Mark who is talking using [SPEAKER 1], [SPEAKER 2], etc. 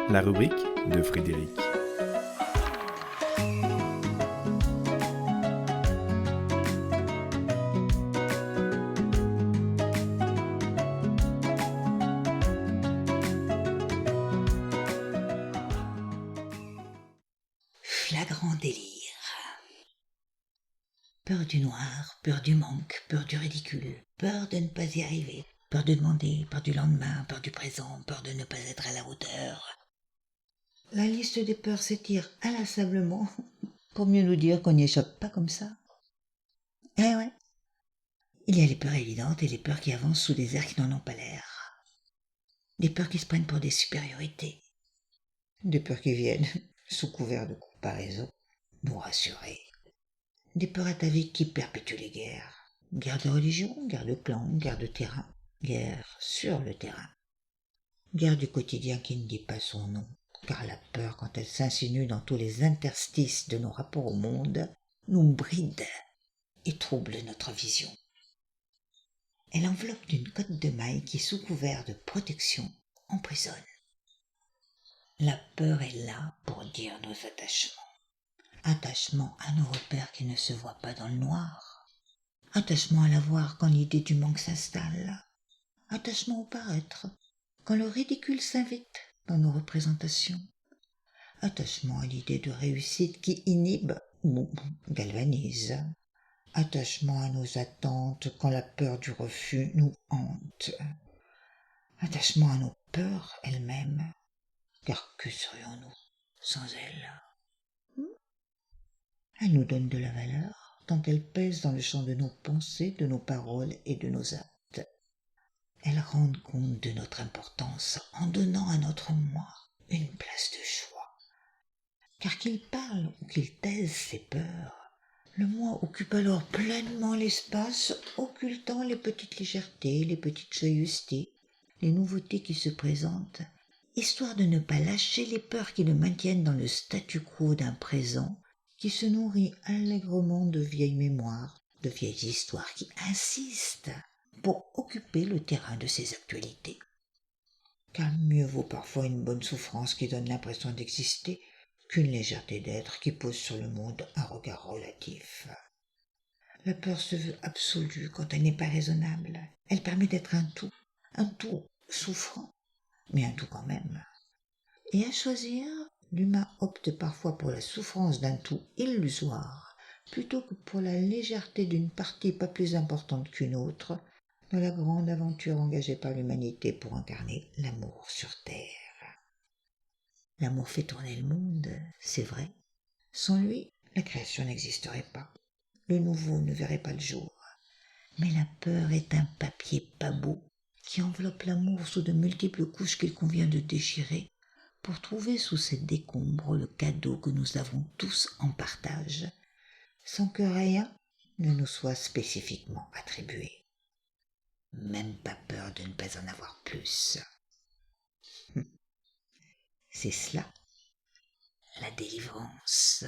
[SPEAKER 1] La rubrique de Frédéric.
[SPEAKER 2] Flagrant délire. Peur du noir, peur du manque, peur du ridicule, peur de ne pas y arriver, peur de demander, peur du lendemain, peur du présent, peur de ne pas être à la hauteur. La liste des peurs s'étire inlassablement pour mieux nous dire qu'on n'y échappe pas comme ça. Eh ouais. Il y a les peurs évidentes et les peurs qui avancent sous des airs qui n'en ont pas l'air. Des peurs qui se prennent pour des supériorités. Des peurs qui viennent, sous couvert de comparaison, nous rassurer. Des peurs ataviques qui perpétuent les guerres. Guerre de religion, guerre de clan, guerre de terrain, guerre sur le terrain. Guerre du quotidien qui ne dit pas son nom, car la peur, quand elle s'insinue dans tous les interstices de nos rapports au monde, nous bride et trouble notre vision. Elle enveloppe d'une cotte de maille qui, sous couvert de protection, emprisonne. La peur est là pour dire nos attachements. Attachement à nos repères qui ne se voient pas dans le noir. Attachement à la voir quand l'idée du manque s'installe. Attachement au paraître, quand le ridicule s'invite dans nos représentations. Attachement à l'idée de réussite qui inhibe ou galvanise. Attachement à nos attentes quand la peur du refus nous hante. Attachement à nos peurs elles-mêmes, car que serions-nous sans elles? Elles nous donnent de la valeur, tant elles pèsent dans le champ de nos pensées, de nos paroles et de nos actes. Elles rendent compte de notre importance en donnant à notre moi une place de choix. Car qu'il parle ou qu'il taise ses peurs, le moi occupe alors pleinement l'espace, occultant les petites légèretés, les petites joyeusetés, les nouveautés qui se présentent, histoire de ne pas lâcher les peurs qui le maintiennent dans le statu quo d'un présent qui se nourrit allègrement de vieilles mémoires, de vieilles histoires qui insistent pour occuper le terrain de ses actualités. Car mieux vaut parfois une bonne souffrance qui donne l'impression d'exister qu'une légèreté d'être qui pose sur le monde un regard relatif. La peur se veut absolue quand elle n'est pas raisonnable. Elle permet d'être un tout souffrant, mais un tout quand même. Et à choisir, l'humain opte parfois pour la souffrance d'un tout illusoire, plutôt que pour la légèreté d'une partie pas plus importante qu'une autre, dans la grande aventure engagée par l'humanité pour incarner l'amour sur terre. L'amour fait tourner le monde, c'est vrai. Sans lui, la création n'existerait pas. Le nouveau ne verrait pas le jour. Mais la peur est un papier pas beau qui enveloppe l'amour sous de multiples couches qu'il convient de déchirer pour trouver sous ces décombres le cadeau que nous avons tous en partage, sans que rien ne nous soit spécifiquement attribué. Même pas peur de ne pas en avoir plus. C'est cela, la délivrance.